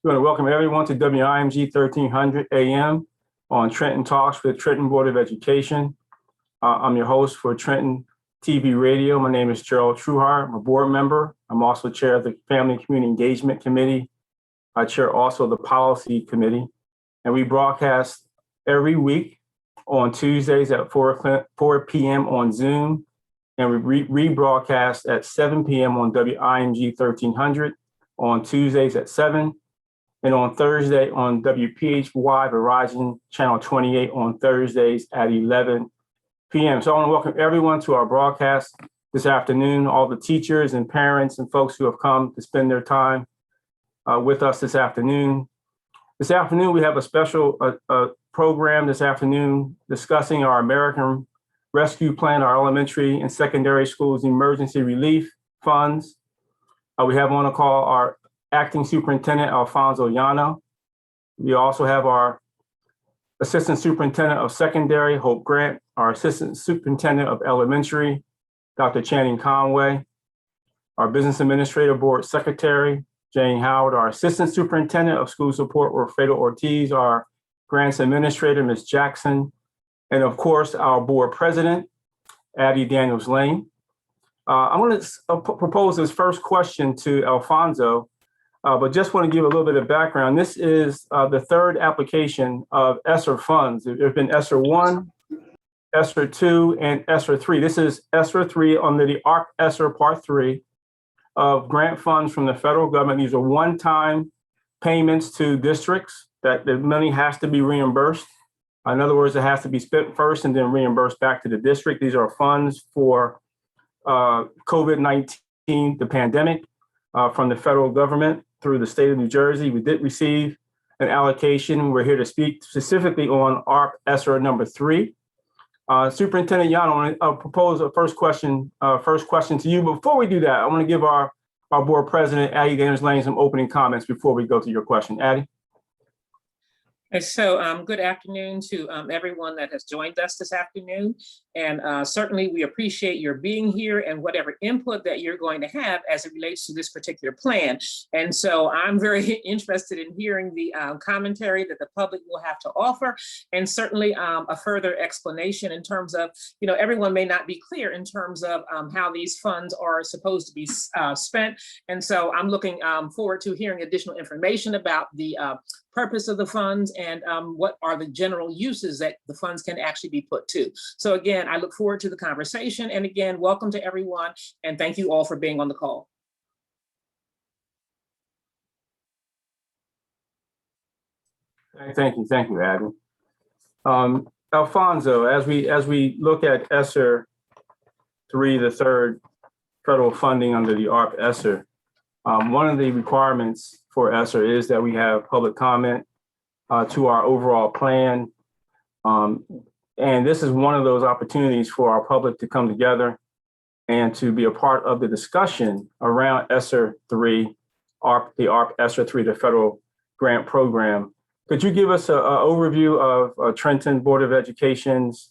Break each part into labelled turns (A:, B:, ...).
A: We want to welcome everyone to WIMG 1300 AM on Trenton Talks with Trenton Board of Education. I'm your host for Trenton TV Radio. My name is Gerald Trueheart. I'm a board member. I'm also chair of the Family and Community Engagement Committee. I chair also the Policy Committee. And we broadcast every week on Tuesdays at 4 p.m. on Zoom. And we rebroadcast at 7 p.m. on WIMG 1300 on Tuesdays at 7. And on Thursday on WPHY Verizon Channel 28 on Thursdays at 11 p.m. So I want to welcome everyone to our broadcast this afternoon, all the teachers and parents and folks who have come to spend their time with us this afternoon. This afternoon, we have a special program this afternoon discussing our American Rescue Plan, our elementary and secondary schools emergency relief funds. We have on the call our Acting Superintendent Alfonso Llano. We also have our Assistant Superintendent of Secondary, Hope Grant, our Assistant Superintendent of Elementary, Dr. Channing Conway, our Business Administrator Board Secretary, Jane Howard, our Assistant Superintendent of School Support, Wilfredo Ortiz, our Grants Administrator, Ms. Jackson, and of course, our Board President, Addie Daniels-Lane. I want to propose this first question to Alfonso. But just want to give a little bit of background. This is the third application of ESSER funds. There's been ESSER 1, ESSER 2, and ESSER 3. This is ESSER 3 under the ARP ESSER Part 3 of grant funds from the federal government. These are one-time payments to districts that the money has to be reimbursed. In other words, it has to be spent first and then reimbursed back to the district. These are funds for COVID-19, the pandemic, from the federal government through the state of New Jersey. We did receive an allocation. We're here to speak specifically on ARP ESSER number 3. Superintendent Llano, I'll propose a first question to you. Before we do that, I want to give our board president, Addie Daniels-Lane, some opening comments before we go to your question. Addie?
B: So good afternoon to everyone that has joined us this afternoon. And certainly we appreciate your being here and whatever input that you're going to have as it relates to this particular plan. And so I'm very interested in hearing the commentary that the public will have to offer, and certainly a further explanation in terms of, everyone may not be clear in terms of how these funds are supposed to be spent. And so I'm looking forward to hearing additional information about the purpose of the funds and what are the general uses that the funds can actually be put to. So again, I look forward to the conversation. And again, welcome to everyone. And thank you all for being on the call.
A: Thank you, Addie. Alfonso, as we look at ESSER 3, the third federal funding under the ARP ESSER, one of the requirements for ESSER is that we have public comment to our overall plan. And this is one of those opportunities for our public to come together and to be a part of the discussion around ESSER 3, the ARP ESSER 3, the federal grant program. Could you give us an overview of Trenton Board of Education's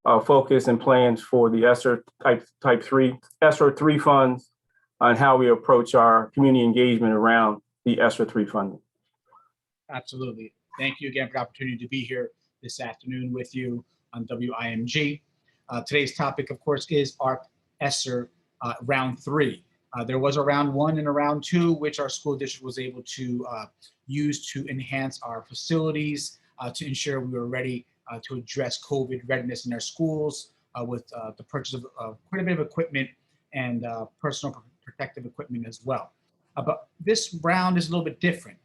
A: focus and plans for the ESSER type 3, ESSER 3 funds, and how we approach our community engagement around the ESSER 3 funding?
C: Absolutely. Thank you again for the opportunity to be here this afternoon with you on WIMG. Today's topic, of course, is ARP ESSER round 3. There was a round 1 and a round 2, which our school district was able to use to enhance our facilities to ensure we were ready to address COVID readiness in our schools with the purchase of quite a bit of equipment and personal protective equipment as well. But this round is a little bit different.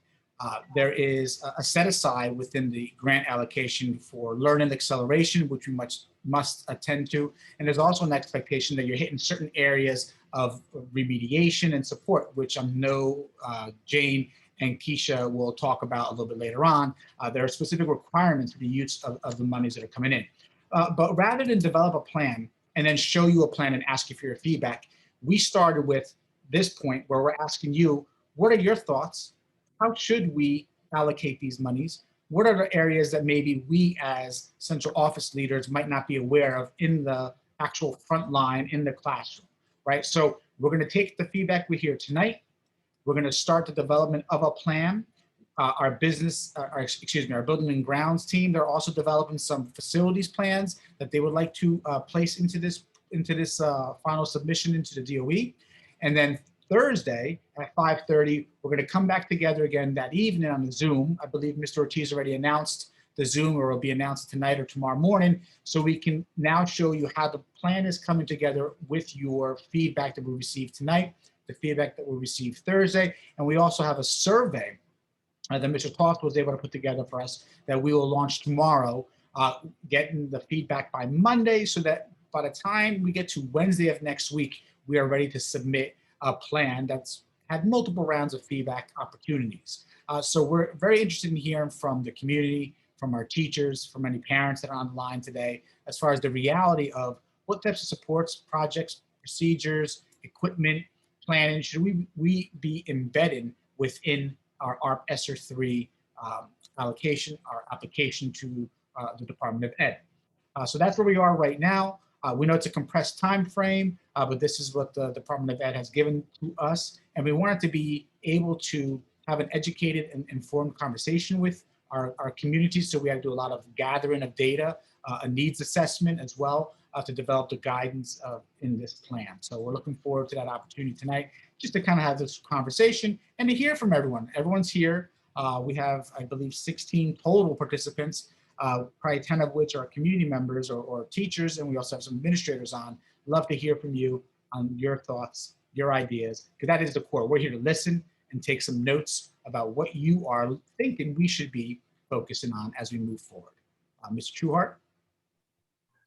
C: There is a set aside within the grant allocation for learning acceleration, which we must attend to. And there's also an expectation that you're hitting certain areas of remediation and support, which I know Jane and Keisha will talk about a little bit later on. There are specific requirements for the use of the monies that are coming in. But rather than develop a plan and then show you a plan and ask you for your feedback, we started with this point where we're asking you, what are your thoughts? How should we allocate these monies? What are the areas that maybe we as central office leaders might not be aware of in the actual front line in the classroom, right? So we're going to take the feedback we hear tonight. We're going to start the development of a plan. our building and grounds team, they're also developing some facilities plans that they would like to place into this final submission into the DOE. And then Thursday at 5:30, we're going to come back together again that evening on the Zoom. I believe Mr. Ortiz already announced the Zoom, or will be announced tonight or tomorrow morning. So we can now show you how the plan is coming together with your feedback that we received tonight, the feedback that we received Thursday. And we also have a survey that Mr. Toft was able to put together for us that we will launch tomorrow, getting the feedback by Monday, so that by the time we get to Wednesday of next week, we are ready to submit a plan that's had multiple rounds of feedback opportunities. So we're very interested in hearing from the community, from our teachers, from any parents that are on the line today, as far as the reality of what types of supports, projects, procedures, equipment, planning should we be embedded within our ARP ESSER 3 allocation, our application to the Department of Ed. So that's where we are right now. We know it's a compressed time frame, but this is what the Department of Ed has given to us. And we wanted to be able to have an educated and informed conversation with our community. So we had to do a lot of gathering of data, a needs assessment as well, to develop the guidance in this plan. So we're looking forward to that opportunity tonight, just to kind of have this conversation and to hear from everyone. Everyone's here. We have, I believe, 16 total participants, probably 10 of which are community members or teachers, and we also have some administrators on. Love to hear from you on your thoughts, your ideas, because that is the core. We're here to listen and take some notes about what you are thinking we should be focusing on as we move forward. Mr. Trueheart?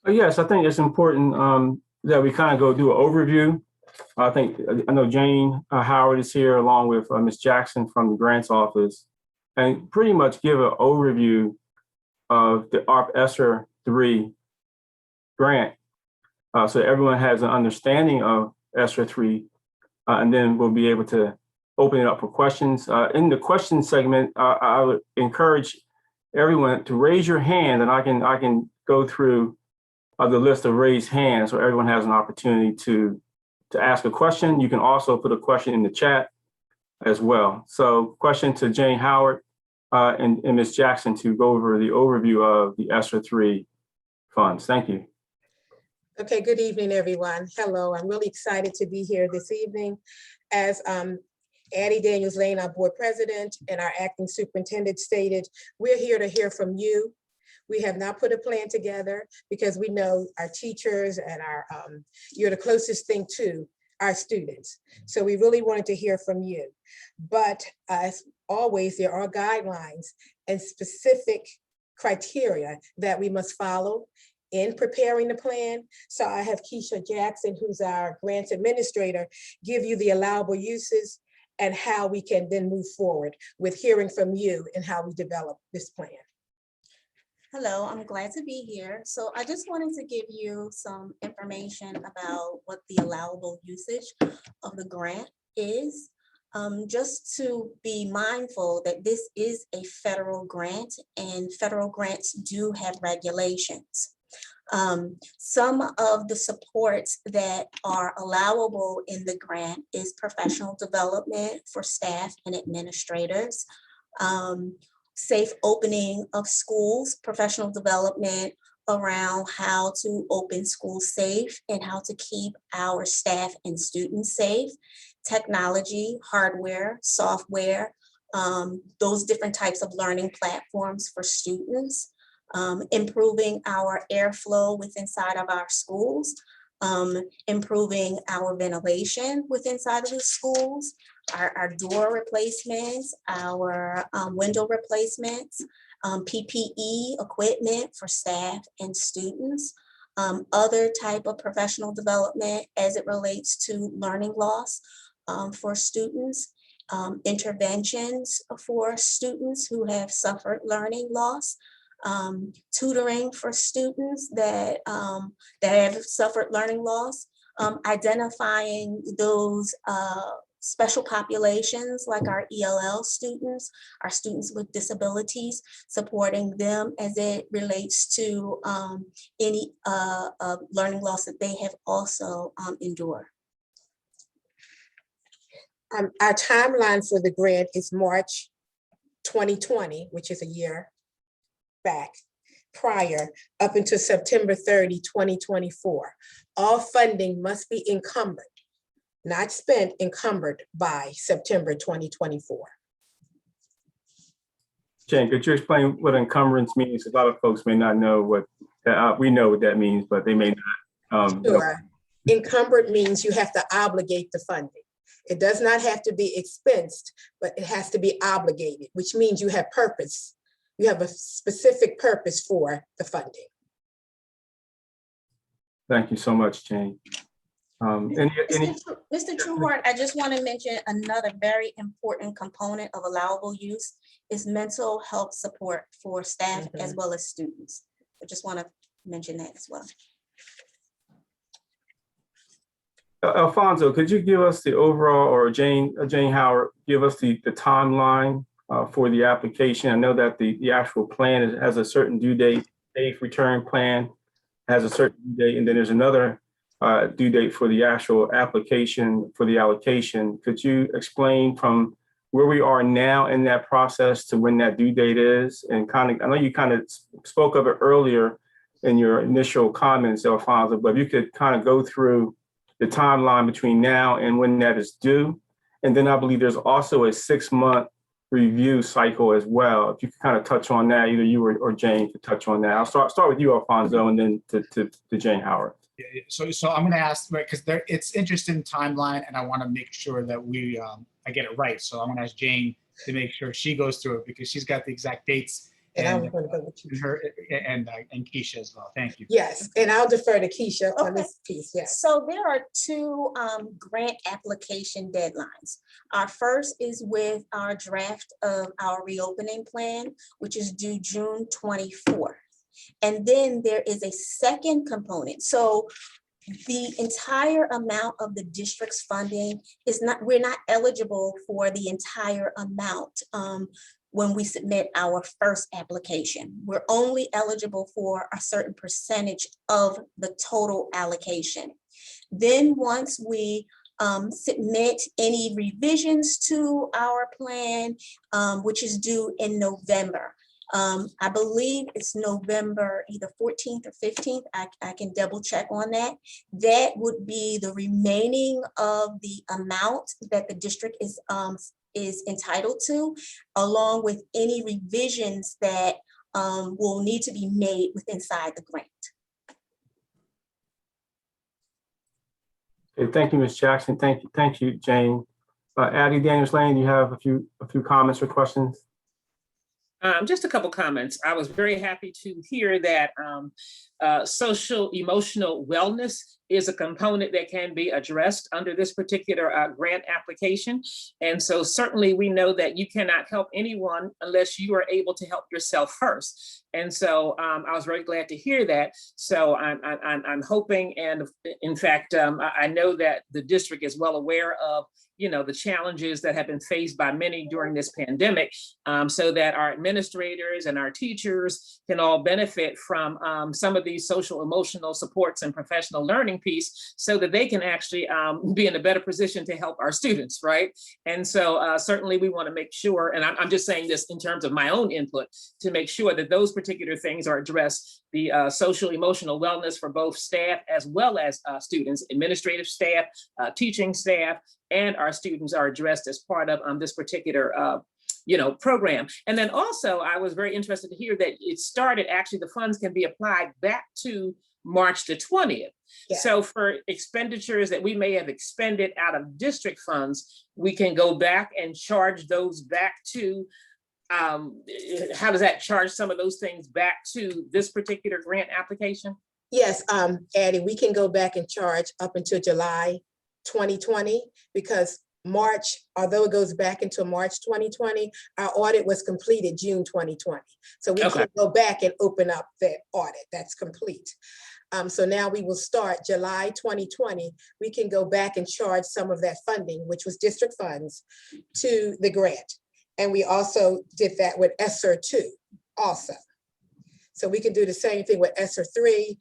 A: Yes, I think it's important that we kind of go do an overview. I know Jane Howard is here along with Ms. Jackson from the grants office, and pretty much give an overview of the ARP ESSER 3 grant, so everyone has an understanding of ESSER 3, and then we'll be able to open it up for questions. In the question segment, I would encourage everyone to raise your hand, and I can go through the list of raised hands so everyone has an opportunity to ask a question. You can also put a question in the chat as well. So question to Jane Howard and Ms. Jackson to go over the overview of the ESSER 3 funds. Thank you.
D: Okay, good evening, everyone. Hello, I'm really excited to be here this evening. As Addie Daniels-Lane, our board president, and our acting superintendent stated, we're here to hear from you. We have not put a plan together because we know our teachers and you're the closest thing to our students. So we really wanted to hear from you. But as always, there are guidelines and specific criteria that we must follow in preparing the plan. So I have Keisha Jackson, who's our grants administrator, give you the allowable uses and how we can then move forward with hearing from you and how we develop this plan.
E: Hello, I'm glad to be here. So I just wanted to give you some information about what the allowable usage of the grant is. Just to be mindful that this is a federal grant and federal grants do have regulations. Some of the supports that are allowable in the grant is professional development for staff and administrators, safe opening of schools, professional development around how to open schools safe and how to keep our staff and students safe, technology, hardware, software, those different types of learning platforms for students, improving our airflow within inside of our schools, improving our ventilation within inside of the schools, our door replacements, our window replacements, PPE equipment for staff and students, other type of professional development as it relates to learning loss for students, interventions for students who have suffered learning loss, tutoring for students that have suffered learning loss, identifying those special populations like our ELL students, our students with disabilities, supporting them as it relates to any learning loss that they have also endured.
D: Our timeline for the grant is March 2020, which is a year back prior, up until September 30, 2024. All funding must be encumbered, not spent, encumbered by September 2024.
A: Jane, could you explain what encumbrance means? A lot of folks may not know what, we know what that means, but they may not.
D: Sure. Encumbered means you have to obligate the funding. It does not have to be expensed, but it has to be obligated, which means you have purpose. You have a specific purpose for the funding.
A: Thank you so much, Jane. Any,
E: Mr. Trueheart, I just want to mention another very important component of allowable use is mental health support for staff as well as students. I just want to mention that as well.
A: Alfonso, could you give us the overall, or Jane Howard, give us the timeline for the application? I know that the actual plan has a certain due date, safe return plan has a certain due date, and then there's another due date for the actual application for the allocation. Could you explain from where we are now in that process to when that due date is? And kind of, I know you kind of spoke of it earlier in your initial comments, Alfonso, but if you could kind of go through the timeline between now and when that is due. And then I believe there's also a 6-month review cycle as well. If you could kind of touch on that, either you or Jane could touch on that. I'll start with you, Alfonso, and then to Jane Howard.
C: So I'm going to ask, right, because it's interesting timeline, and I want to make sure that I get it right. So I'm going to ask Jane to make sure she goes through it because she's got the exact dates.
D: And I was going to go with you.
C: And Keisha as well. Thank you.
D: Yes, and I'll defer to Keisha on this piece. Yes.
E: So there are two grant application deadlines. Our first is with our draft of our reopening plan, which is due June 24th. And then there is a second component. So the entire amount of the district's funding is not, we're not eligible for the entire amount when we submit our first application. We're only eligible for a certain percentage of the total allocation. Then once we submit any revisions to our plan, which is due in November, I believe it's November either 14th or 15th. I can double check on that. That would be the remaining of the amount that the district is entitled to, along with any revisions that will need to be made inside the grant.
A: Okay, thank you, Ms. Jackson. Thank you, Jane. Addie Daniels-Lane, do you have a few comments or questions?
B: Just a couple comments. I was very happy to hear that social emotional wellness is a component that can be addressed under this particular grant application. And so certainly we know that you cannot help anyone unless you are able to help yourself first. And so I was very glad to hear that. So I'm hoping, and in fact, I know that the district is well aware of the challenges that have been faced by many during this pandemic, so that our administrators and our teachers can all benefit from some of these social emotional supports and professional learning piece so that they can actually be in a better position to help our students, right? And so certainly we want to make sure, and I'm just saying this in terms of my own input, to make sure that those particular things are addressed, the social emotional wellness for both staff as well as students, administrative staff, teaching staff, and our students are addressed as part of this particular program. And then also I was very interested to hear that it started, actually the funds can be applied back to March the 20th. Yeah. So for expenditures that we may have expended out of district funds, we can go back and charge those back to, how does that charge some of those things back to this particular grant application?
D: Yes, Addie, we can go back and charge up until July 2020, because March, although it goes back into March 2020, our audit was completed June 2020. So we can go back and open up that audit. That's complete. So now we will start July 2020. We can go back and charge some of that funding, which was district funds, to the grant. And we also did that with ESSER 2 also. So we can do the same thing with ESSER 3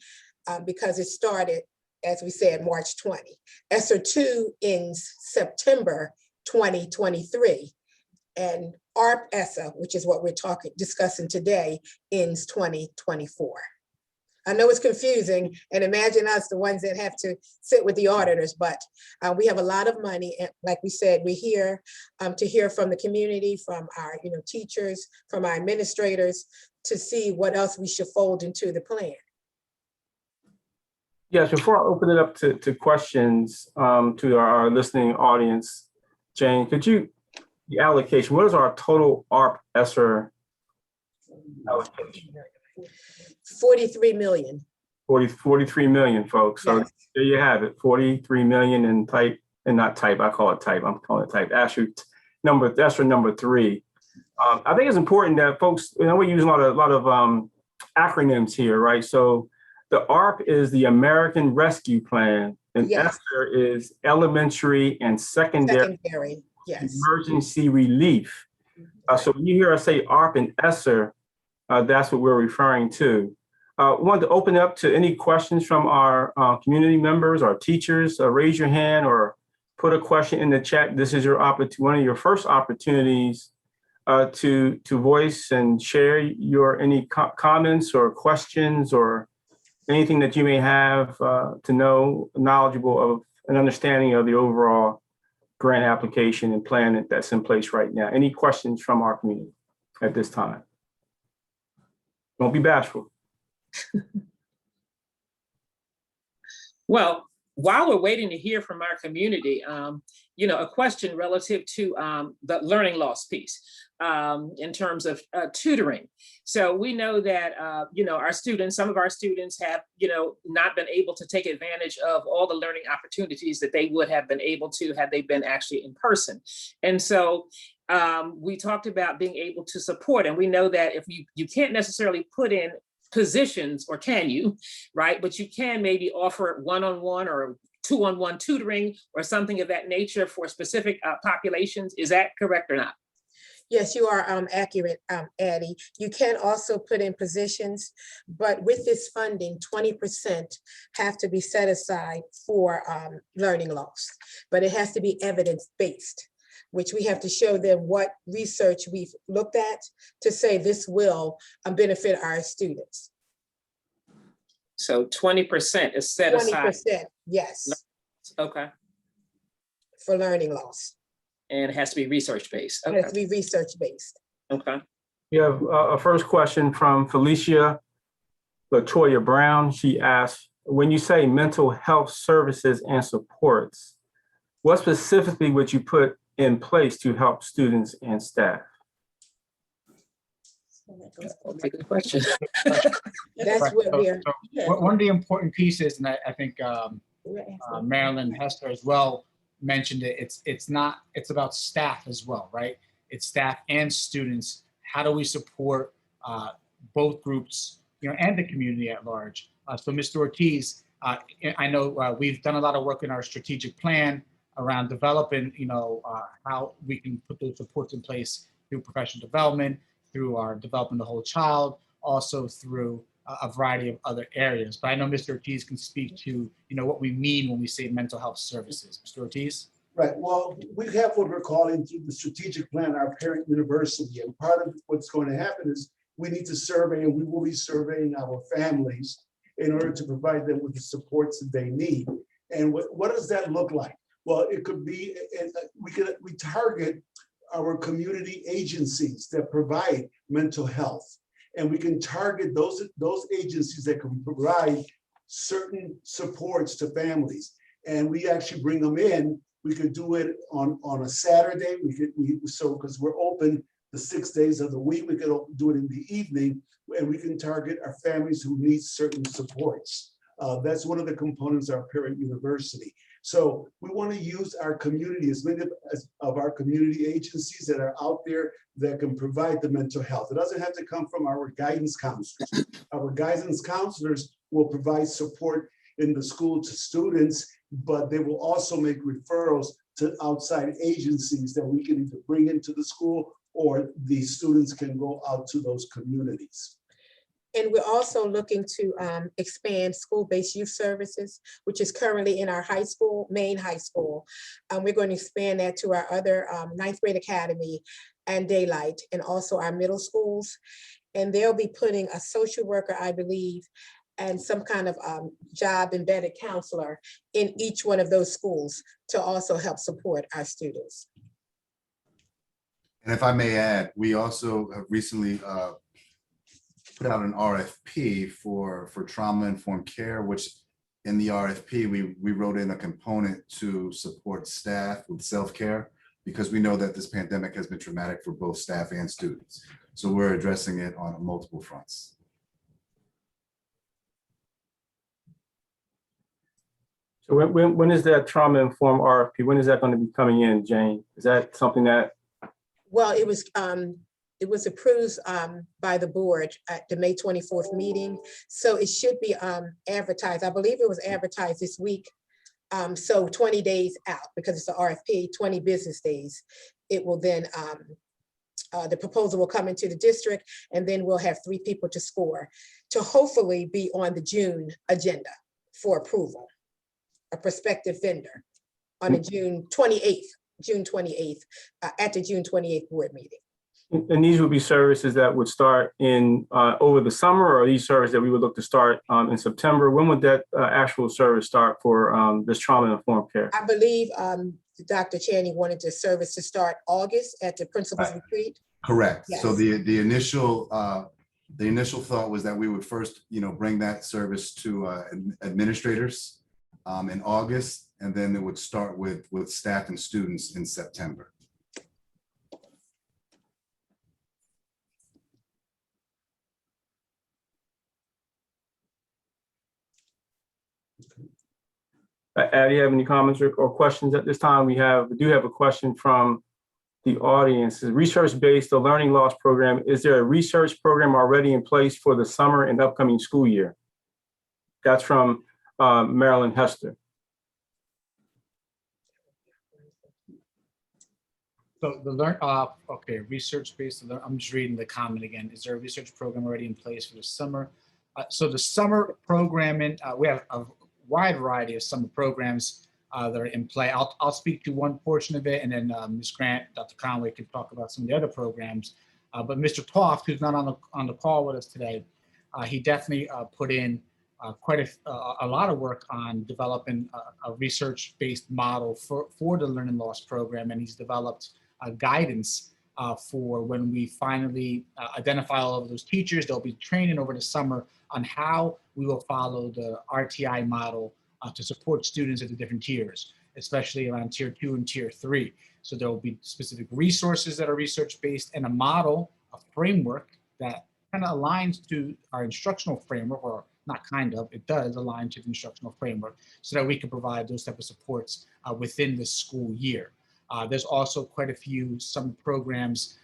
D: because it started, as we said, March 20. ESSER 2 ends September 2023. And ARP ESSA, which is what we're discussing today, ends 2024. I know it's confusing, and imagine us, the ones that have to sit with the auditors, but we have a lot of money. And like we said, we're here to hear from the community, from our teachers, from our administrators, to see what else we should fold into the plan.
A: Yes, before I open it up to questions to our listening audience, Jane, could you, the allocation, what is our total ARP ESSER allocation?
D: 43 million.
A: 43 million, folks. So
D: Yes.
A: there you have it, 43 million in type, and not type, I call it type, I'm calling it type, ESSER number 3. I think it's important that folks, we're using a lot of acronyms here, right? So the ARP is the American Rescue Plan, and
D: Yes.
A: ESSER is Elementary and Secondary
D: Yes.
A: Emergency Relief. So when you hear us say ARP and ESSER, that's what we're referring to. I wanted to open up to any questions from our community members, our teachers. Raise your hand or put a question in the chat. This is your opportunity, one of your first opportunities to voice and share your any comments or questions or anything that you may have to know, knowledgeable of an understanding of the overall grant application and plan that's in place right now. Any questions from our community at this time? Don't be bashful.
B: Well, while we're waiting to hear from our community, a question relative to the learning loss piece in terms of tutoring. So we know that, our students, some of our students have, not been able to take advantage of all the learning opportunities that they would have been able to had they been actually in person. And so we talked about being able to support, and we know that if you can't necessarily put in positions, or can you, right? But you can maybe offer one-on-one or two-on-one tutoring or something of that nature for specific populations. Is that correct or not?
D: Yes, you are accurate, Addie. You can also put in positions, but with this funding, 20% have to be set aside for learning loss, but it has to be evidence-based, which we have to show them what research we've looked at to say this will benefit our students.
B: So 20% is set aside.
D: 20%, yes.
B: Okay.
D: For learning loss.
B: And it has to be research-based. Okay.
D: It has to be research-based.
B: Okay.
A: We have a first question from Felicia Latoya Brown. She asks, when you say mental health services and supports, what specifically would you put in place to help students and staff?
B: That's a good question.
D: That's what we're.
C: One of the important pieces, and I think Marilyn Hester as well mentioned it, it's about staff as well, right? It's staff and students. How do we support both groups, and the community at large? So Mr. Ortiz, I know we've done a lot of work in our strategic plan around developing, how we can put those supports in place through professional development, through our developing the whole child, also through a variety of other areas. But I know Mr. Ortiz can speak to, what we mean when we say mental health services. Mr. Ortiz?
F: Right. Well, we have what we're calling through the strategic plan, our parent university. And part of what's going to happen is we need to survey, and we will be surveying our families in order to provide them with the supports that they need. And what does that look like? Well, it could be, we target our community agencies that provide mental health. And we can target those agencies that can provide certain supports to families. And we actually bring them in. We could do it on a Saturday. Because we're open the 6 days of the week, we could do it in the evening, and we can target our families who need certain supports. That's one of the components of our parent university. So we want to use our community, as many of our community agencies that are out there that can provide the mental health. It doesn't have to come from our guidance counselors. Our guidance counselors will provide support in the school to students, but they will also make referrals to outside agencies that we can either bring into the school or the students can go out to those communities.
D: And we're also looking to expand school-based youth services, which is currently in our high school, main high school. We're going to expand that to our other ninth grade academy and daylight, and also our middle schools. And they'll be putting a social worker, I believe, and some kind of job embedded counselor in each one of those schools to also help support our students.
G: And if I may add, we also have recently put out an RFP for trauma-informed care, which in the RFP, we wrote in a component to support staff with self-care, because we know that this pandemic has been traumatic for both staff and students. So we're addressing it on multiple fronts.
A: So when is that trauma-informed RFP? When is that going to be coming in, Jane? Is that something that?
D: Well, it was approved by the board at the May 24th meeting. So it should be advertised. I believe it was advertised this week. So 20 days out, because it's an RFP, 20 business days. It will then, the proposal will come into the district, and then we'll have 3 people to score to hopefully be on the June agenda for approval. A prospective vendor on the June 28th, at the June 28th board meeting.
A: And these would be services that would start in over the summer, or are these services that we would look to start in September? When would that actual service start for this trauma-informed care?
D: I believe Dr. Chaney wanted the service to start August at the principal's retreat.
G: Correct.
D: Yes.
G: So the initial thought was that we would first, bring that service to administrators in August, and then it would start with staff and students in September.
A: Addie, you have any comments or questions at this time? We do have a question from the audience. Is research-based, the learning loss program, is there a research program already in place for the summer and upcoming school year? That's from Marilyn Hester.
C: So okay, research-based, I'm just reading the comment again. Is there a research program already in place for the summer? So the summer programming, we have a wide variety of summer programs that are in play. I'll speak to one portion of it, and then Ms. Grant, Dr. Conway can talk about some of the other programs. But Mr. Toft, who's not on the call with us today, he definitely put in quite a lot of work on developing a research-based model for the learning loss program, and he's developed guidance for when we finally identify all of those teachers. They'll be training over the summer on how we will follow the RTI model to support students at the different tiers, especially around tier 2 and tier 3. So there will be specific resources that are research-based and a model, a framework that kind of aligns to our instructional framework, or not kind of, it does align to the instructional framework, so that we can provide those type of supports within the school year. There's also quite a few summer programs,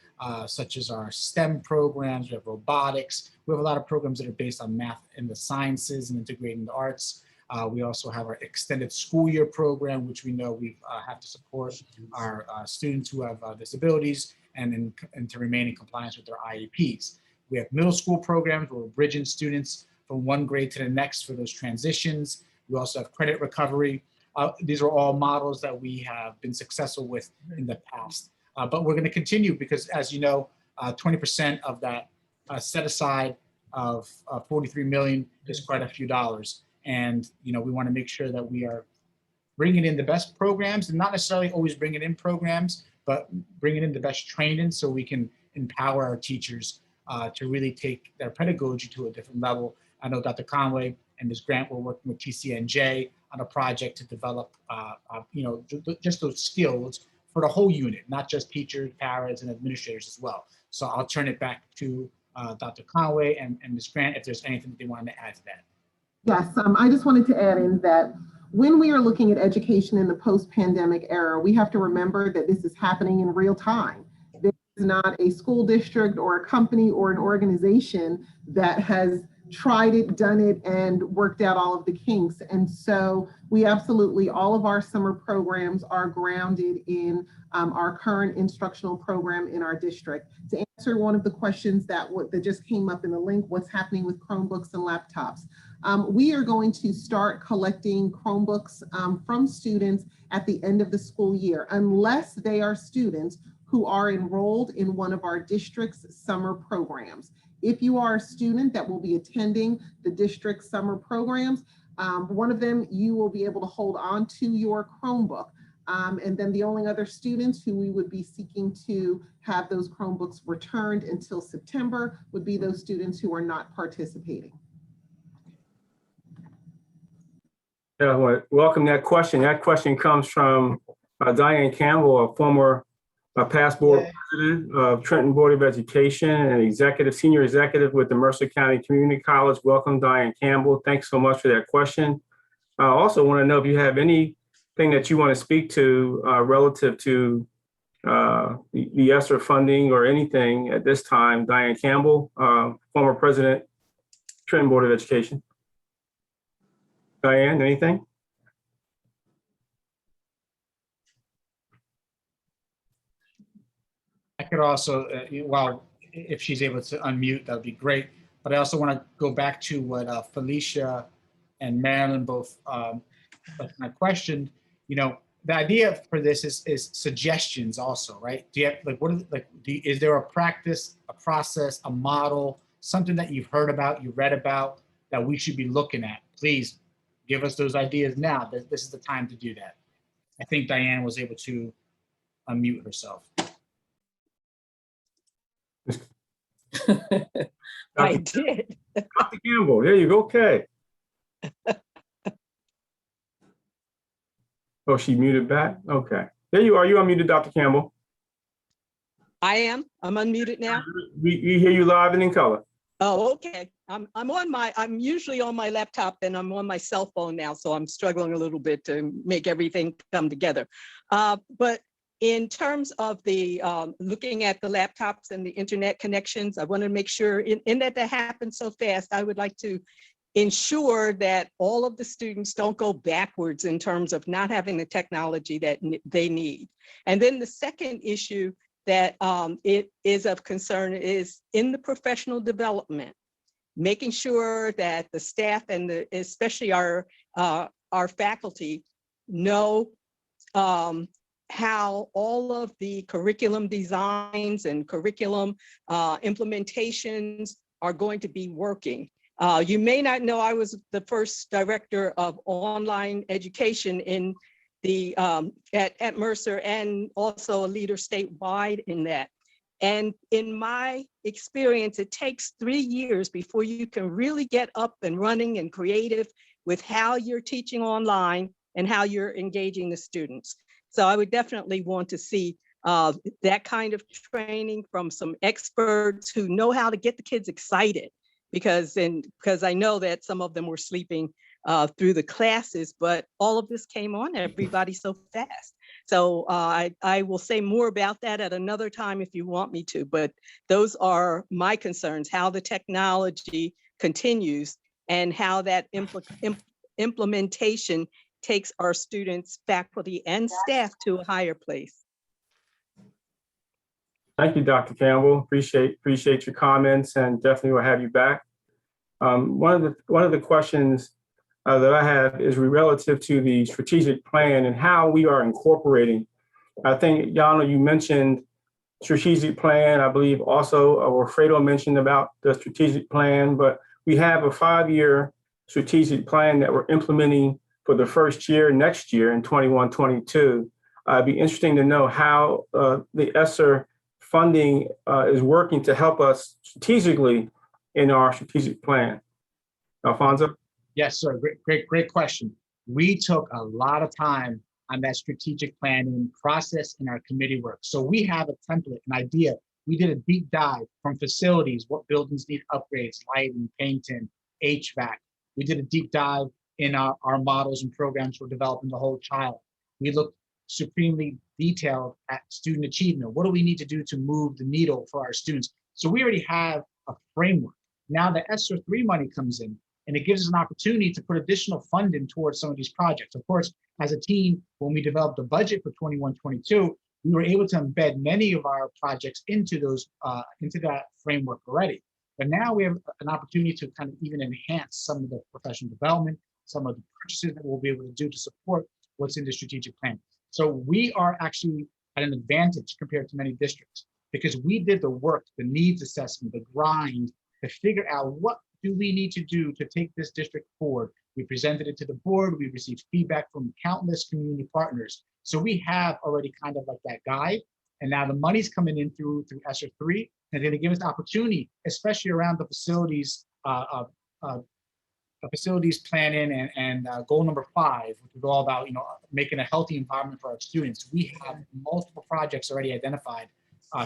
C: such as our STEM programs. We have robotics. We have a lot of programs that are based on math and the sciences and integrating the arts. We also have our extended school year program, which we know we have to support our students who have disabilities and to remain in compliance with their IEPs. We have middle school programs where we're bridging students from one grade to the next for those transitions. We also have credit recovery. These are all models that we have been successful with in the past. But we're going to continue because, as you know, 20% of that set aside of 43 million is quite a few dollars. And, we want to make sure that we are bringing in the best programs, and not necessarily always bringing in programs, but bringing in the best training so we can empower our teachers to really take their pedagogy to a different level. I know Dr. Conway and Ms. Grant were working with TCNJ on a project to develop, just those skills for the whole unit, not just teachers, paras, and administrators as well. So I'll turn it back to Dr. Conway and Ms. Grant if there's anything that they wanted to add to that.
H: Yes, I just wanted to add in that when we are looking at education in the post-pandemic era, we have to remember that this is happening in real time. This is not a school district or a company or an organization that has tried it, done it, and worked out all of the kinks. And so we absolutely, all of our summer programs are grounded in our current instructional program in our district. To answer one of the questions that just came up in the link, what's happening with Chromebooks and laptops? We are going to start collecting Chromebooks from students at the end of the school year, unless they are students who are enrolled in one of our district's summer programs. If you are a student that will be attending the district summer programs, one of them, you will be able to hold on to your Chromebook. And then the only other students who we would be seeking to have those Chromebooks returned until September would be those students who are not participating.
A: Yeah, I want to welcome that question. That question comes from Diane Campbell, a former past board president of Trenton Board of Education and senior executive with the Mercer County Community College. Welcome, Diane Campbell. Thanks so much for that question. I also want to know if you have anything that you want to speak to relative to the ESSER funding or anything at this time. Diane Campbell, former president, Trenton Board of Education. Diane, anything?
C: I could also, well, if she's able to unmute, that'd be great. But I also want to go back to what Felicia and Marilyn both questioned. You know, the idea for this is suggestions also, right? Do you have, like, is there a practice, a process, a model, something that you've heard about, you read about that we should be looking at? Please give us those ideas now. This is the time to do that. I think Diane was able to unmute herself.
I: I did.
A: Dr. Campbell, there you go. Okay. Oh, she muted back? Okay. There you are. You unmuted, Dr. Campbell.
I: I am. I'm unmuted now.
A: We hear you live and in color.
I: Oh, okay. I'm usually on my laptop and I'm on my cell phone now, so I'm struggling a little bit to make everything come together. But in terms of the looking at the laptops and the internet connections, I want to make sure in that happens so fast. I would like to ensure that all of the students don't go backwards in terms of not having the technology that they need. And then the second issue that it is of concern is in the professional development, making sure that the staff and especially our faculty know how all of the curriculum designs and curriculum implementations are going to be working. You may not know I was the first director of online education in the at Mercer, and also a leader statewide in that. And in my experience, it takes 3 years before you can really get up and running and creative with how you're teaching online and how you're engaging the students. So I would definitely want to see that kind of training from some experts who know how to get the kids excited, because I know that some of them were sleeping through the classes, but all of this came on everybody so fast. So I will say more about that at another time if you want me to, but those are my concerns, how the technology continues and how that implementation takes our students, faculty, and staff to a higher place.
A: Thank you, Dr. Campbell. Appreciate your comments, and definitely will have you back. One of the questions that I have is relative to the strategic plan and how we are incorporating. I think, Yana, you mentioned strategic plan. I believe also Wilfredo mentioned about the strategic plan, but we have a 5-year strategic plan that we're implementing for the first year next year in 21-22. It'd be interesting to know how the ESSER funding is working to help us strategically in our strategic plan. Alfonso?
C: Yes, sir. Great question. We took a lot of time on that strategic planning process in our committee work. So we have a template, an idea. We did a deep dive from facilities, what buildings need upgrades, lighting, painting, HVAC. We did a deep dive in our models and programs for developing the whole child. We looked supremely detailed at student achievement. What do we need to do to move the needle for our students? So we already have a framework. Now the ESSER 3 money comes in, and it gives us an opportunity to put additional funding towards some of these projects. Of course, as a team, when we developed the budget for 21-22, we were able to embed many of our projects into that framework already. But now we have an opportunity to kind of even enhance some of the professional development, some of the purchases that we'll be able to do to support what's in the strategic plan. So we are actually at an advantage compared to many districts because we did the work, the needs assessment, the grind to figure out what do we need to do to take this district forward. We presented it to the board. We received feedback from countless community partners. So we have already kind of like that guide. And now the money's coming in through ESSER 3, and they're going to give us the opportunity, especially around the facilities planning and goal number 5, which is all about making a healthy environment for our students. We have multiple projects already identified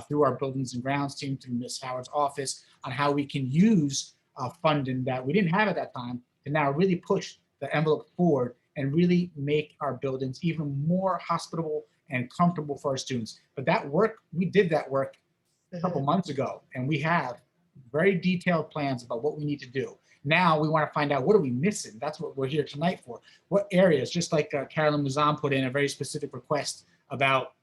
C: through our buildings and grounds team, through Ms. Howard's office, on how we can use funding that we didn't have at that time to now really push the envelope forward and really make our buildings even more hospitable and comfortable for our students. But that work, we did that work a couple months ago, and we have very detailed plans about what we need to do. Now we want to find out, what are we missing? That's what we're here tonight for. What areas, just like Carolyn Muzan put in a very specific request about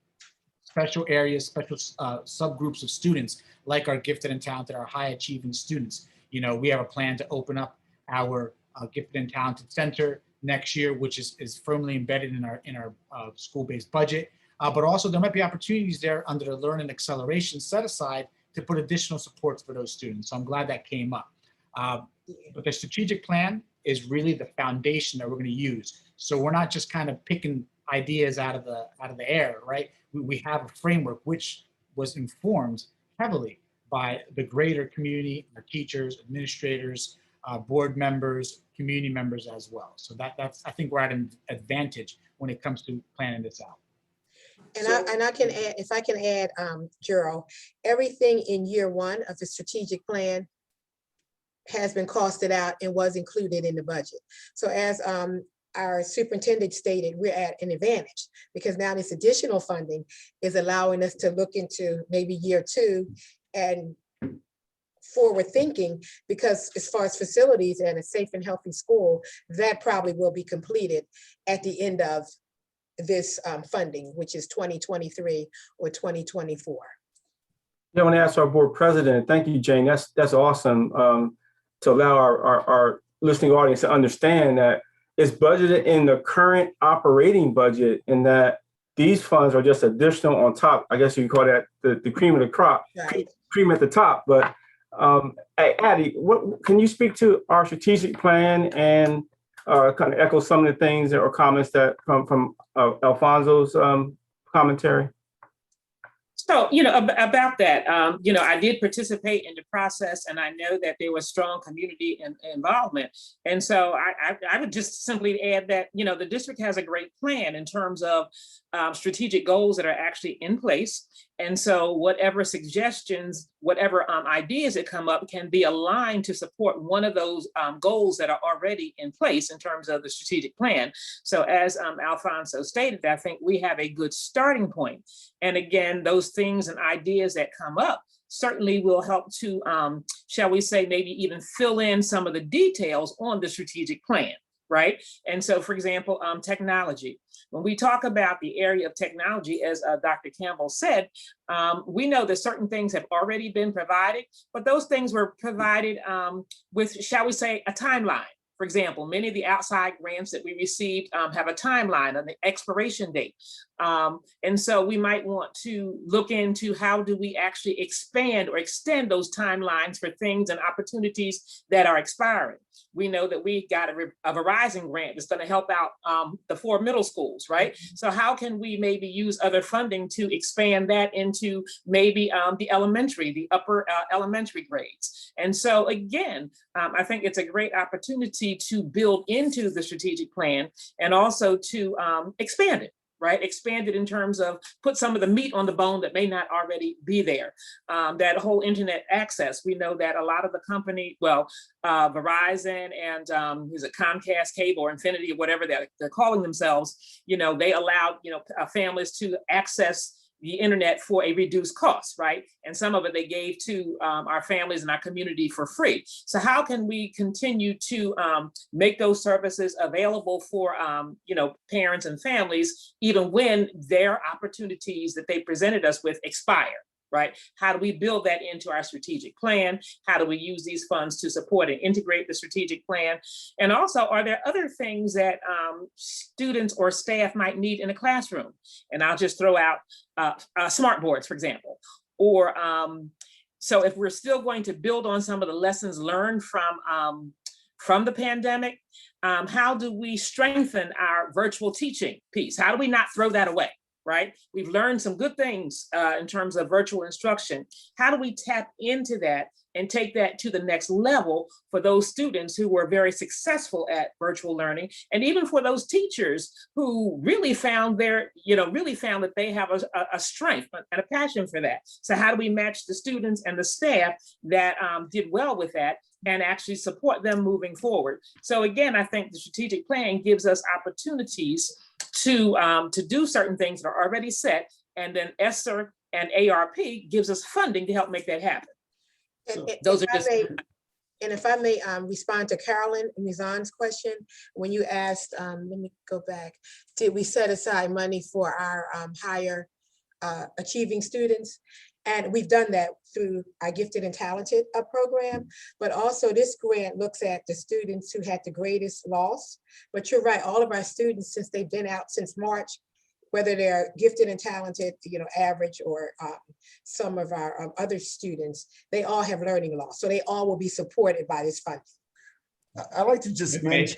C: special areas, special subgroups of students, like our gifted and talented, our high achieving students. We have a plan to open up our gifted and talented center next year, which is firmly embedded in our school-based budget. But also there might be opportunities there under the Learning Acceleration set aside to put additional supports for those students. So I'm glad that came up. But the strategic plan is really the foundation that we're going to use. So we're not just kind of picking ideas out of the air, right? We have a framework which was informed heavily by the greater community, our teachers, administrators, board members, community members as well. So that's, I think we're at an advantage when it comes to planning this out.
D: And I can add, if I can add, Gerald, everything in year 1 of the strategic plan has been costed out and was included in the budget. So as our superintendent stated, we're at an advantage because now this additional funding is allowing us to look into maybe year 2 and forward thinking, because as far as facilities and a safe and healthy school, that probably will be completed at the end of this funding, which is 2023 or 2024.
A: Yeah, I want to ask our board president. Thank you, Jane. That's awesome to allow our listening audience to understand that it's budgeted in the current operating budget, and that these funds are just additional on top. I guess you could call that the cream of the crop, right. Cream at the top. But hey, Addie, what can you speak to our strategic plan and kind of echo some of the things or comments that come from Alfonso's commentary?
B: So, about that, I did participate in the process, and I know that there was strong community involvement. And so I would just simply add that, the district has a great plan in terms of strategic goals that are actually in place. And so whatever suggestions, whatever ideas that come up can be aligned to support one of those goals that are already in place in terms of the strategic plan. So as Alfonso stated, I think we have a good starting point. And again, those things and ideas that come up certainly will help to, shall we say, maybe even fill in some of the details on the strategic plan, right? And so, for example, technology. When we talk about the area of technology, as Dr. Campbell said, we know that certain things have already been provided, but those things were provided with, shall we say, a timeline. For example, many of the outside grants that we received have a timeline on the expiration date. And so we might want to look into how do we actually expand or extend those timelines for things and opportunities that are expiring. We know that we got a Verizon grant that's going to help out the 4 middle schools, right? So how can we maybe use other funding to expand that into maybe the upper elementary grades? And so again, I think it's a great opportunity to build into the strategic plan and also to expand it. Right, expand it in terms of put some of the meat on the bone that may not already be there. That whole internet access, we know that a lot of the company, Verizon and is it Comcast Cable or Infinity or whatever they're calling themselves, they allowed families to access the internet for a reduced cost, right? And some of it they gave to our families and our community for free. So how can we continue to make those services available for parents and families, even when their opportunities that they presented us with expire, right? How do we build that into our strategic plan? How do we use these funds to support and integrate the strategic plan? And also, are there other things that students or staff might need in a classroom? And I'll just throw out smart boards, for example. Or so if we're still going to build on some of the lessons learned from the pandemic, how do we strengthen our virtual teaching piece? How do we not throw that away? Right? We've learned some good things in terms of virtual instruction. How do we tap into that and take that to the next level for those students who were very successful at virtual learning, and even for those teachers who really found that they have a strength and a passion for that? So how do we match the students and the staff that did well with that and actually support them moving forward? So again, I think the strategic plan gives us opportunities to do certain things that are already set, and then ESSER and ARP gives us funding to help make that happen. So those are just.
D: And if I may respond to Carolyn Mizan's question, when you asked, let me go back, did we set aside money for our higher achieving students? And we've done that through our Gifted and Talented program, but also this grant looks at the students who had the greatest loss. But you're right, all of our students, since they've been out since March, whether they're gifted and talented, average, or some of our other students, they all have learning loss. So they all will be supported by this funding.
F: I'd like to just mention,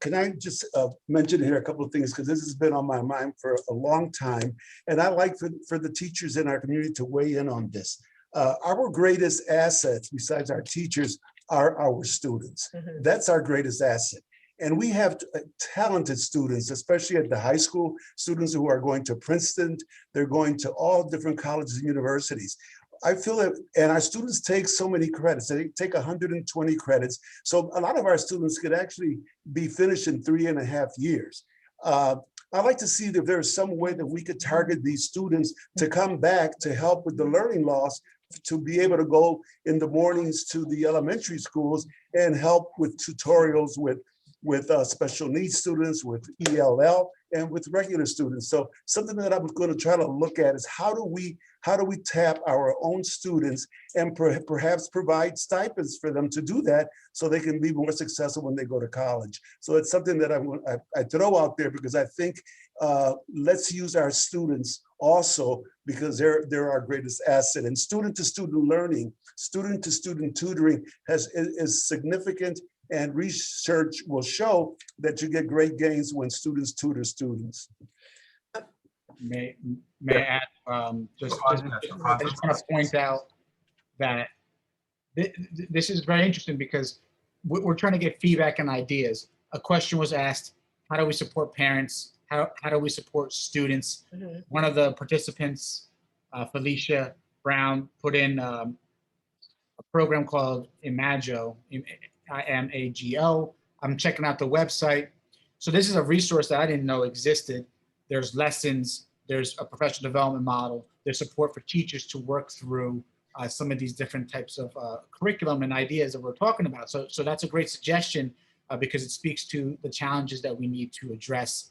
F: can I just mention here a couple of things, because this has been on my mind for a long time. And I'd like for the teachers in our community to weigh in on this. Our greatest assets, besides our teachers, are our students.
D: Mhm.
F: That's our greatest asset. And we have talented students, especially at the high school, students who are going to Princeton, they're going to all different colleges and universities. I feel that, and our students take so many credits. They take 120 credits. So a lot of our students could actually be finished in 3.5 years. I'd like to see if there's some way that we could target these students to come back to help with the learning loss, to be able to go in the mornings to the elementary schools and help with tutorials with special needs students, with ELL, and with regular students. So something that I'm going to try to look at is how do we tap our own students and perhaps provide stipends for them to do that, so they can be more successful when they go to college. So it's something that I throw out there, because I think let's use our students also, because they're our greatest asset. And student-to-student learning, student-to-student tutoring is significant. And research will show that you get great gains when students tutor students.
C: May I add, I just want to point out that this is very interesting, because we're trying to get feedback and ideas. A question was asked: how do we support parents? How do we support students?
D: Mhm.
C: One of the participants, Felicia Brown, put in a program called Imago, IMAGO. I'm checking out the website. So this is a resource that I didn't know existed. There's lessons, there's a professional development model, there's support for teachers to work through some of these different types of curriculum and ideas that we're talking about. So that's a great suggestion, because it speaks to the challenges that we need to address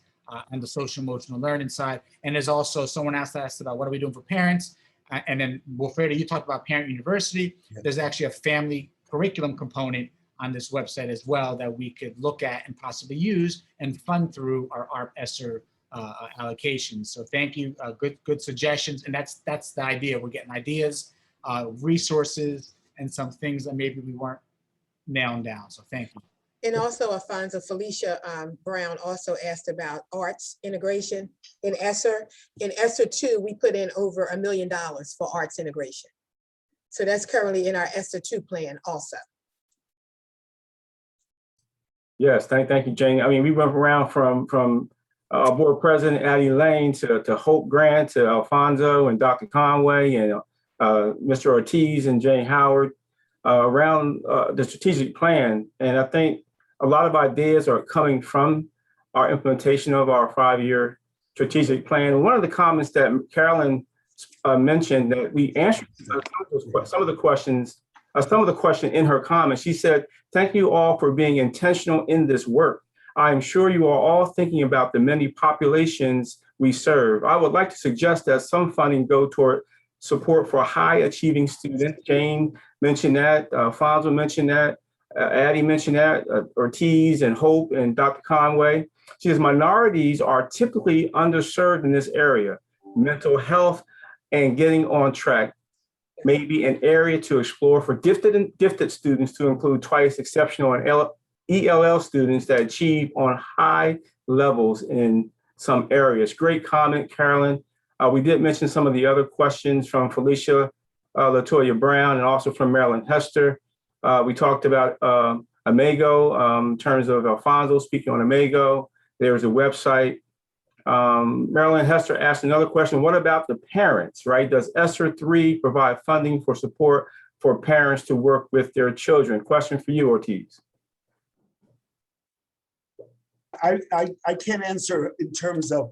C: on the social emotional learning side. And there's also someone asked about what are we doing for parents? And then Wilfredo, you talked about Parent University.
F: Yeah.
C: There's actually a family curriculum component on this website as well that we could look at and possibly use and fund through our ARP ESSER allocations. So thank you, good suggestions. And that's the idea. We're getting ideas, resources, and some things that maybe we weren't nailing down. So thank you.
D: And also, Alfonso, Felicia Brown also asked about arts integration in ESSER. In ESSER 2, we put in over $1 million for arts integration. So that's currently in our ESSER 2 plan also.
A: Yes, thank you, Jane. I mean, we went around from board president Addie Lane to Hope Grant to Alfonso and Dr. Conway and Mr. Ortiz and Jane Howard around the strategic plan. And I think a lot of ideas are coming from our implementation of our 5-year strategic plan. And one of the comments that Carolyn mentioned, that we answered some of the question in her comments. She said, "Thank you all for being intentional in this work. I am sure you are all thinking about the many populations we serve. I would like to suggest that some funding go toward support for high achieving students. Jane mentioned that, Fonzo mentioned that, Addie mentioned that, Ortiz and Hope and Dr. Conway. She says minorities are typically underserved in this area. Mental health and getting on track may be an area to explore for gifted students, to include twice exceptional and ELL students that achieve on high levels in some areas. Great comment, Carolyn. We did mention some of the other questions from Felicia Latoya Brown and also from Marilyn Hester. We talked about Amago in terms of Alfonso speaking on Amago. There's a website. Marilyn Hester asked another question. What about the parents, right? Does ESSER 3 provide funding for support for parents to work with their children? Question for you, Ortiz.
F: I can't answer in terms of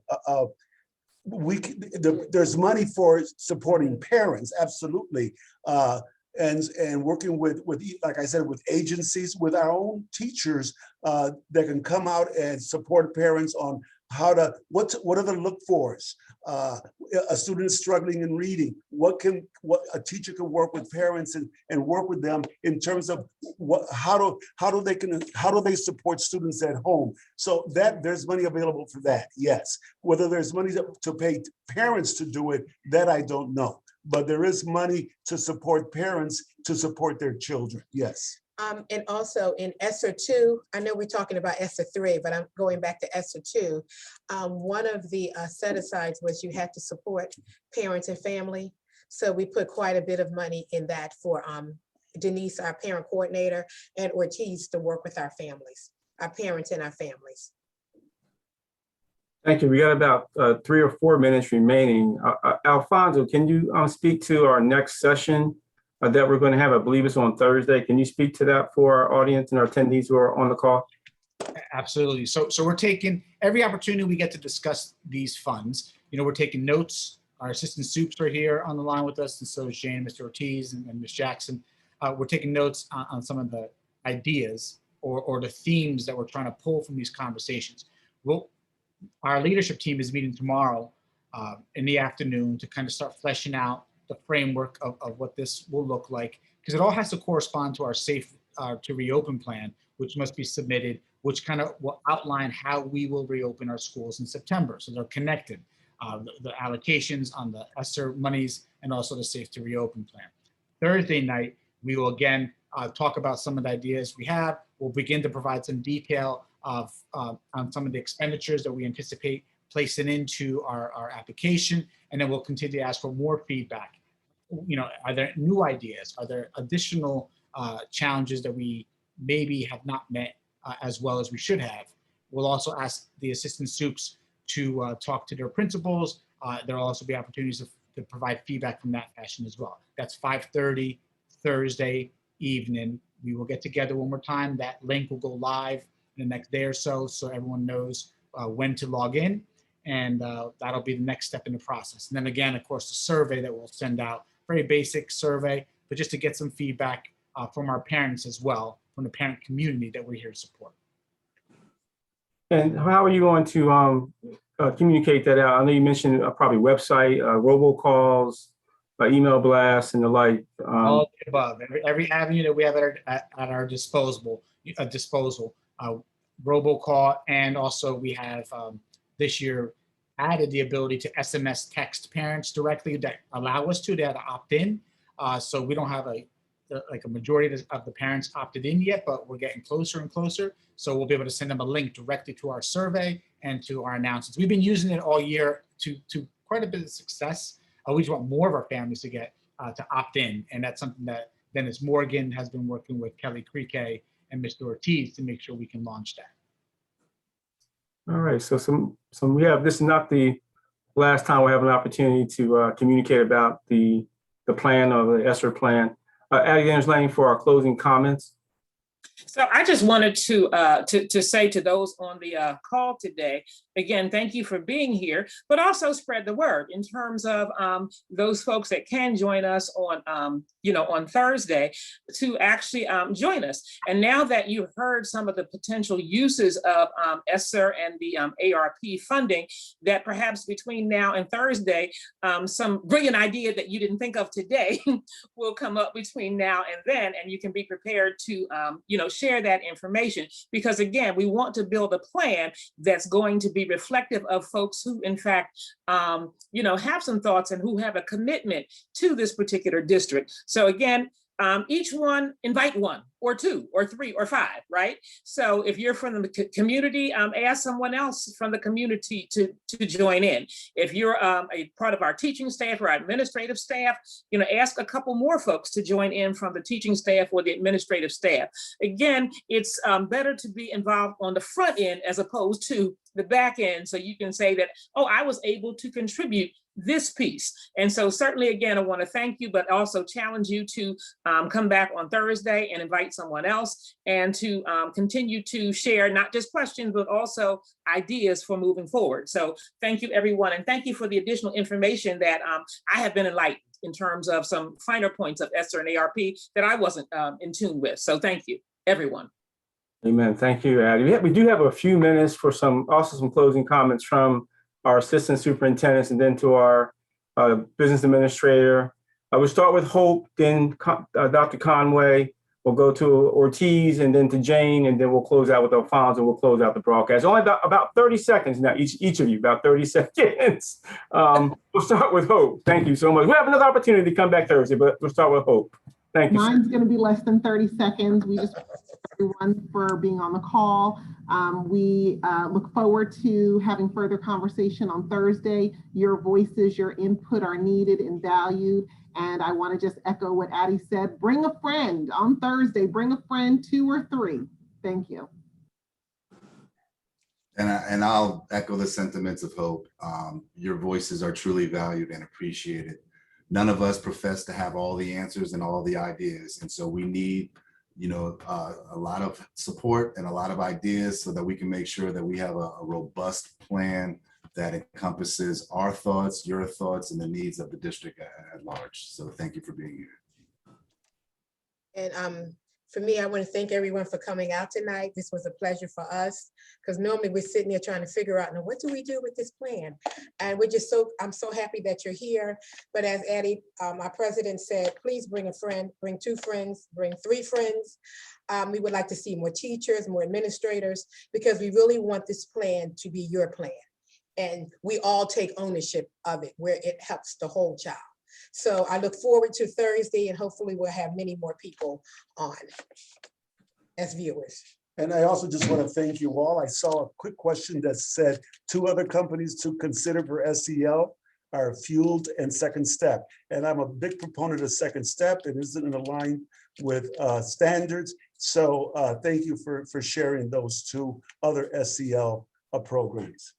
F: there's money for supporting parents, absolutely, and working with like I said, with agencies, with our own teachers that can come out and support parents on how to what are the look fors. A student struggling in reading, what a teacher can work with parents and work with them in terms of how do they support students at home. So that there's money available for that, yes. Whether there's money to pay parents to do it, that I don't know. But there is money to support parents to support their children, yes.
D: And also in ESSER 2, I know we're talking about ESSER 3, but I'm going back to ESSER 2. One of the set-asides was you had to support parents and family. So we put quite a bit of money in that for Denise, our parent coordinator, and Ortiz to work with our families, our parents and our families.
A: Thank you. We got about 3 or 4 minutes remaining. Alfonso, can you speak to our next session that we're going to have? I believe it's on Thursday. Can you speak to that for our audience and our attendees who are on the call?
C: Absolutely. So we're taking every opportunity we get to discuss these funds. You know, we're taking notes. Our assistant soups are here on the line with us, and so is Jane, Mr. Ortiz, and Ms. Jackson. We're taking notes on some of the ideas or the themes that we're trying to pull from these conversations. Our leadership team is meeting tomorrow in the afternoon to kind of start fleshing out the framework of what this will look like, because it all has to correspond to our safe to reopen plan, which must be submitted, which kind of will outline how we will reopen our schools in September. So they're connected, the allocations on the ESSER monies and also the safe to reopen plan. Thursday night, we will again talk about some of the ideas we have. We'll begin to provide some detail on some of the expenditures that we anticipate placing into our application, and then we'll continue to ask for more feedback. You know, are there new ideas? Are there additional challenges that we maybe have not met as well as we should have? We'll also ask the assistant soups to talk to their principals. There will also be opportunities to provide feedback from that fashion as well. That's 5:30 Thursday evening. We will get together one more time. That link will go live in the next day or so everyone knows when to log in. And that'll be the next step in the process. And then again, of course, the survey that we'll send out, very basic survey, but just to get some feedback from our parents as well, from the parent community that we're here to support.
A: And how are you going to communicate that out? I know you mentioned probably website, robocalls, email blasts, and the like.
C: All of the above, every avenue that we have at our disposal, robocall, and also we have this year added the ability to SMS text parents directly that allow us to. They have to opt in. So we don't have a majority of the parents opted in yet, but we're getting closer and closer. So we'll be able to send them a link directly to our survey and to our announcements. We've been using it all year to quite a bit of success. We just want more of our families to get to opt in. And that's something that Dennis Morgan has been working with Kelly Creque and Mr. Ortiz to make sure we can launch that.
A: All right, so this is not the last time we have an opportunity to communicate about the plan or the ESSER plan. Addie Lane for our closing comments.
B: So I just wanted to say to those on the call today, again, thank you for being here, but also spread the word in terms of those folks that can join us on, on Thursday to actually join us. And now that you've heard some of the potential uses of ESSER and the ARP funding, that perhaps between now and Thursday, some brilliant idea that you didn't think of today will come up between now and then, and you can be prepared to, share that information. Because again, we want to build a plan that's going to be reflective of folks who, in fact, have some thoughts and who have a commitment to this particular district. So again, each one, invite one or two or three or five, right? So if you're from the community, ask someone else from the community to join in. If you're a part of our teaching staff or our administrative staff, ask a couple more folks to join in from the teaching staff or the administrative staff. Again, it's better to be involved on the front end as opposed to the back end. So you can say that, oh, I was able to contribute this piece. And so certainly, again, I want to thank you, but also challenge you to come back on Thursday and invite someone else and to continue to share not just questions, but also ideas for moving forward. So thank you, everyone. And thank you for the additional information that I have been enlightened in terms of some finer points of ESSER and ARP that I wasn't in tune with. So thank you, everyone.
A: Amen. Thank you, Addie. We do have a few minutes for some closing comments from our assistant superintendents and then to our business administrator. We'll start with Hope, then Dr. Conway. We'll go to Ortiz and then to Jane, and then we'll close out with Alfonso and we'll close out the broadcast. Only about 30 seconds now, each of you, about 30 seconds. We'll start with Hope. Thank you so much. We'll have another opportunity to come back Thursday, but we'll start with Hope. Thank you.
H: Mine's going to be less than 30 seconds. We just thank everyone for being on the call. We look forward to having further conversation on Thursday. Your voices, your input are needed and valued. And I want to just echo what Addie said. Bring a friend on Thursday. Bring a friend, 2 or 3. Thank you.
G: And I'll echo the sentiments of Hope. Your voices are truly valued and appreciated. None of us profess to have all the answers and all the ideas. And so we need, a lot of support and a lot of ideas so that we can make sure that we have a robust plan that encompasses our thoughts, your thoughts, and the needs of the district at large. So thank you for being here.
D: And for me, I want to thank everyone for coming out tonight. This was a pleasure for us because normally we're sitting there trying to figure out, now what do we do with this plan? And I'm so happy that you're here. But as Addie, our president said, please bring a friend, bring 2 friends, bring 3 friends. We would like to see more teachers, more administrators, because we really want this plan to be your plan. And we all take ownership of it where it helps the whole child. So I look forward to Thursday and hopefully we'll have many more people on as viewers.
F: And I also just want to thank you all. I saw a quick question that said 2 other companies to consider for SEL are Fueled and Second Step. And I'm a big proponent of Second Step. It isn't in line with standards. So thank you for sharing those 2 other SEL programs.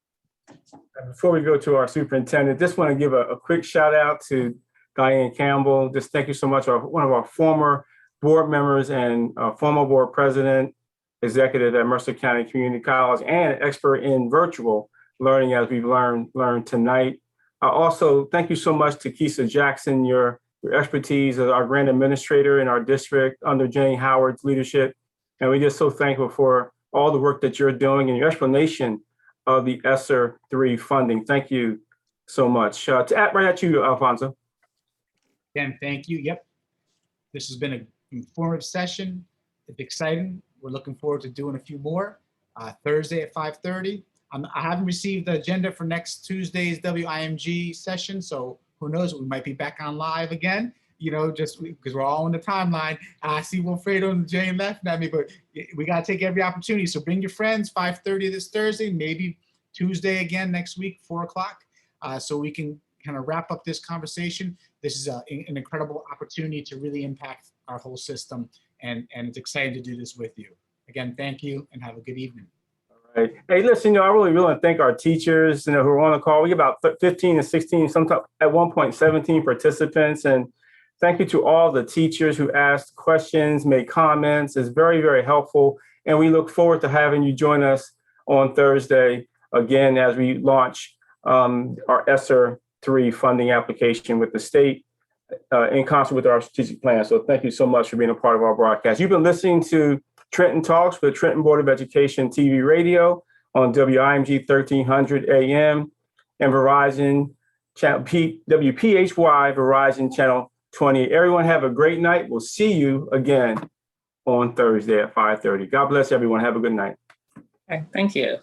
A: Before we go to our superintendent, just want to give a quick shout out to Diane Campbell. Just thank you so much. One of our former board members and former board president, executive at Mercer County Community College, and expert in virtual learning as we've learned tonight. Also, thank you so much to Keisha Jackson, your expertise as our grant administrator in our district under Jane Howard's leadership. And we're just so thankful for all the work that you're doing and your explanation of the ESSER 3 funding. Thank you so much. Right at you, Alfonso.
C: Again, thank you. Yep. This has been an informative session. It's exciting. We're looking forward to doing a few more. Thursday at 5:30. I haven't received the agenda for next Tuesday's WIMG session, so who knows, we might be back on live again, just because we're all on the timeline. I see Wilfredo and Jane laughing at me, but we got to take every opportunity. So bring your friends, 5:30 this Thursday, maybe Tuesday again next week, 4 o'clock, so we can kind of wrap up this conversation. This is an incredible opportunity to really impact our whole system, and it's exciting to do this with you. Again, thank you and have a good evening.
A: All right. Hey, listen, I really want to thank our teachers, who are on the call. We got about 15 and 16, sometimes at one point 17 participants, and Thank you to all the teachers who asked questions, made comments. It's very, very helpful. And we look forward to having you join us on Thursday again as we launch our ESSER 3 funding application with the state in concert with our strategic plan. So thank you so much for being a part of our broadcast. You've been listening to Trenton Talks with Trenton Board of Education TV radio on WIMG 1300 AM and Verizon channel WPHY Verizon channel 20. Everyone have a great night. We'll see you again on Thursday at 5:30. God bless everyone. Have a good night.
B: Okay, thank you.